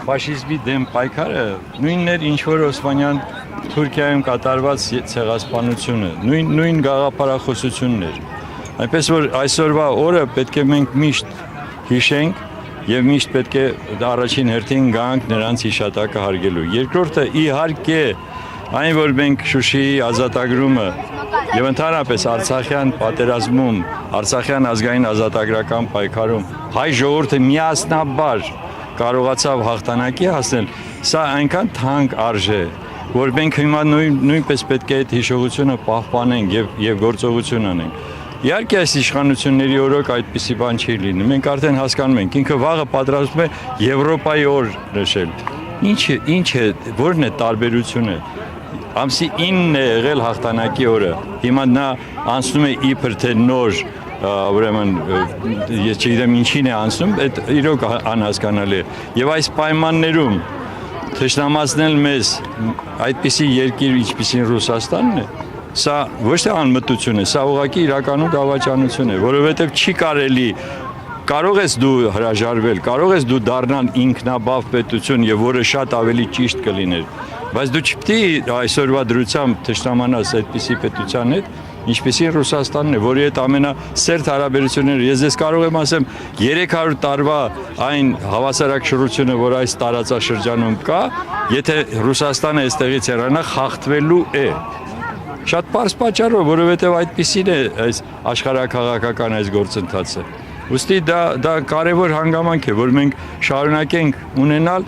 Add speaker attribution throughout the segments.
Speaker 1: ֆաշիզմի դեմ պայքարը նույնն էր ինչ որ Օսմանյան Թուրքիայում կատարված ցեղասպանությունը, նույն գաղափարախոսությունն էր։ Այնպես որ այսօրվա օրը պետք է մենք միշտ հիշենք եւ միշտ պետք է առաջին հերթին գանք նրանց հիշատակը հարգելու։ Երկրորդը իհարկե այն որ մենք Շուշիի ազատագրումը եւ ընդհանրապես Արցախյան պատերազմում, Արցախյան ազգային ազատագրական պայքարում հայ ժողովուրդը միասնաբար կարողացավ հաղթանակի հասնել, սա այնքան թանկ արժե, որ մենք հիմա նույնպես պետք է այդ հիշողությունը պահպանենք եւ գործողություն անենք։ Իհարկե այս իշխանությունների օրոք այդպիսի բան չի լինի։ Մենք արդեն հասկանում ենք, ինքը վաղը պատրաստվում է Եվրոպայի օր նշել։ Ինչ է, որն է տարբերությունը։ Ամսի 9-ն է եղել հաղթանակի օրը։ Հիմա նա անցնում է իբր թե նոր, ուրեմն ես չգիտեմ ինչին է անցնում, այդ իրոք անհասկանալի է։ Եվ այս պայմաններում թշնամացնել մեզ այդպիսի երկիր, ինչպիսին Ռուսաստանն է, սա ոչ թե անմտություն է, սա ուղղակի իրականում դավաճանություն է, որովհետև չի կարելի, կարող ես դու հրաժարվել, կարող ես դու դառնալ ինքնաբավ պետություն եւ որը շատ ավելի ճիշտ կլիներ, բայց դու չպետք է այսօրվա դրությամբ թշնամանաս այդպիսի պետության հետ, ինչպիսին Ռուսաստանն է, որի հետ ամենասերտ հարաբերությունները, ես ես կարող եմ ասեմ 300 տարվա այն հավասարակշռությունը, որ այս տարածաշրջանում կա, եթե Ռուսաստանը այստեղից հեռանա, խախտվելու է։ Շատ պարզ պատճառով, որովհետև այդպիսին է այս աշխարհաքաղաքական այս գործընթացը։ Ուստի դա կարևոր հանգամանք է, որ մենք շարունակենք ունենալ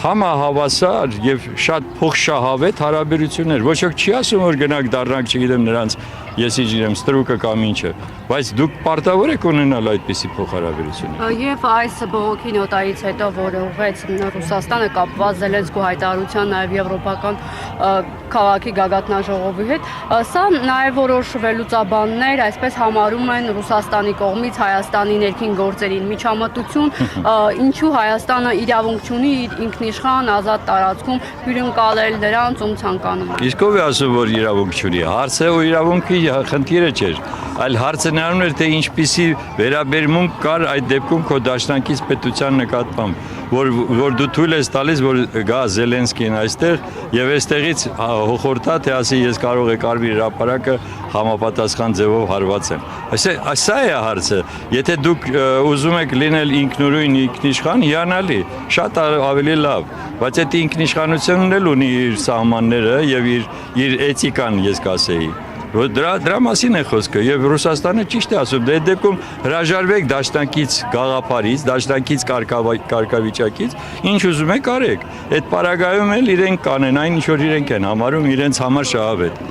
Speaker 1: համահավասար եւ շատ փոխշահավետ հարաբերություններ։ Ոչ ոք չի ասում, որ գնանք դառնանք, չգիտեմ, նրանց ես իջրեմ ստրուկը կամ ինչը, բայց դուք պարտավոր եք ունենալ այդպիսի փոխհարաբերություններ։
Speaker 2: Եվ այս բողոքի նոտայից հետո, որը ուղղեց Ռուսաստանը կապված Զելենսկու հայտարարության, նաև եվրոպական քաղաքի գագաթնաժողովի հետ, սա նաև որոշ վերլուծաբաններ այսպես համարում են Ռուսաստանի կողմից Հայաստանի ներքին գործերին միջամտություն, ինչու Հայաստանը իրավունք չունի իր ինքնիշխան ազատ տարածքում հյուրընկալել դրանց ում ցանկանում է։
Speaker 1: Իսկ ով է ասում, որ իրավունք չունի։ Հարցը ու իրավունքի խնդիրը չէր, այլ հարցը նրանում էր, թե ինչպիսի վերաբերմունք կար այդ դեպքում քո դաշնակից պետության նկատմամբ, որ դու թույլ ես տալիս, որ գա Զելենսկին այստեղ եւ այստեղից հոխորտա, թե ասի ես կարող եք արվի հրապարակը համապատասխան ձևով հարվածեմ։ Սա է հարցը։ Եթե դուք ուզում եք լինել ինքնուրույն ինքնիշխան, հիանալի, շատ ավելի լավ, բայց այդ ինքնիշխանությունն էլ ունի իր սահմանները եւ իր էթիկան, ես կասեի։ Դրա մասին է խոսքը եւ Ռուսաստանը ճիշտ է ասում, այդ դեպքում հրաժարվեք դաշնակից գաղափարից, դաշնակից կարգավիճակից, ինչ ուզում եք արեք։ Այդ պարագայում էլ իրենք կանեն այն ինչ որ իրենք են համարում իրենց համար շահավետ։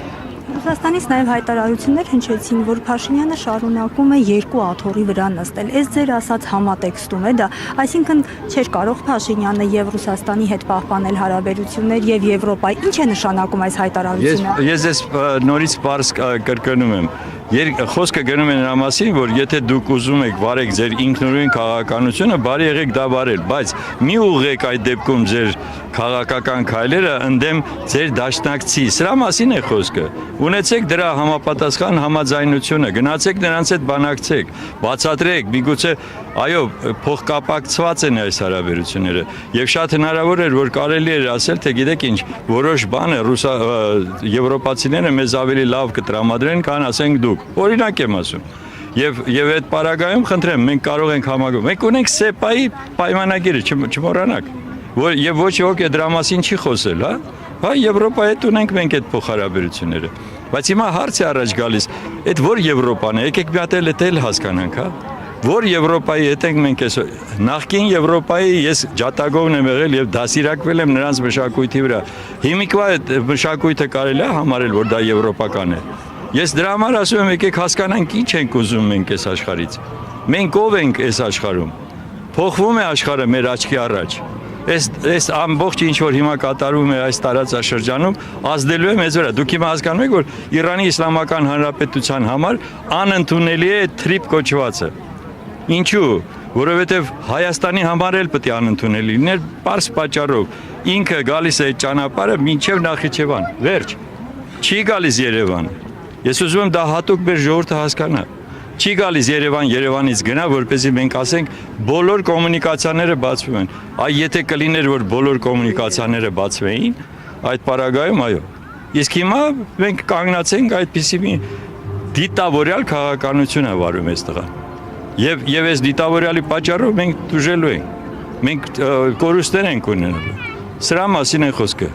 Speaker 3: Ռուսաստանից նաև հայտարարություններ հնչեցին, որ Փաշինյանը շարունակում է երկու աթոռի վրա նստել։ Այս ձեր ասած համատեքստում է դա, այսինքն չէր կարող Փաշինյանը եւ Ռուսաստանի հետ պահպանել հարաբերություններ եւ Եվրոպայի։ Ինչ է նշանակում այս հայտարարությունը։
Speaker 1: Ես նորից պարզ կրկնում եմ։ Խոսքը գնում է նրա մասին, որ եթե դուք ուզում եք վարեք ձեր ինքնուրույն քաղաքականությունը, բարի եղեք դա վարել, բայց մի ուղղեք այդ դեպքում ձեր քաղաքական քայլերը ընդդեմ ձեր դաշնակցի։ Սրա մասին է խոսքը։ Ունեցեք դրա համապատասխան համաձայնությունը, գնացեք նրանց հետ բանակցեք, բացատրեք, միգուցե այո, փոխկապակցված են այս հարաբերությունները եւ շատ հնարավոր էր, որ կարելի էր ասել, թե գիտեք ինչ, որոշ բանը եվրոպացիները մեզ ավելի լավ կտրամադրեն, քան ասենք դուք։ Օրինակ եմ ասում։ Եվ այդ պարագայում խնդրեմ, մենք կարող ենք համագում։ Մենք ունենք ՍԵՊԱ-ի պայմանագիրը, չմոռանաք, եւ ոչ ոք է դրա մասին չի խոսել, հա։ Հա Եվրոպայի հետ ունենք մենք այդ փոխհարաբերությունները։ Բայց հիմա հարց է առաջ գալիս, այդ որ Եվրոպան է, եկեք մի հատ էլ հասկանանք, հա։ Որ Եվրոպայի հետ ենք մենք այս նախկին Եվրոպայի ես ջատագովն եմ եղել եւ դասիրակվել եմ նրանց մշակույթի վրա։ Հիմիկվա այդ մշակույթը կարելի է համարել, որ դա եվրոպական է։ Ես դրա համար ասում եմ, եկեք հասկանանք ինչ ենք ուզում մենք այս աշխարհից։ Մենք ով ենք այս աշխարհում։ Փոխվում է աշխարհը մեր աչքի առաջ։ Այս ամբողջ ինչ որ հիմա կատարվում է այս տարածաշրջանում ազդելու է մեզ վրա։ Դուք հիմա հասկանում եք, որ Իրանի Իսլամական Հանրապետության համար անընդունելի է թրիփ կոչվածը։ Ինչու՞։ Որովհետև Հայաստանի համար էլ պետք է անընդունելի լիներ պարզ պատճառով։ Ինքը գալիս է այդ ճանապարհը մինչև Նախիջևան, վերջ։ Չի գալիս Երևան։ Ես ուզում եմ դա հատուկ մեր ժողովուրդը հասկանա, Չի գալիս Երևանից գնա, որպեսզի մենք ասենք բոլոր կոմունիկացիաները բացվում են։ Այ եթե կլիներ, որ բոլոր կոմունիկացիաները բացվեին, այդ պարագայում այո։ Իսկ հիմա մենք կանգնացենք այդպիսի մի դիտավորյալ քաղաքականություն է վարում այս տղան։ Եվ այս դիտավորյալի պատճառով մենք դժելու ենք։ Մենք կորուստներ ենք ունենալու։ Սրա մասին է խոսքը։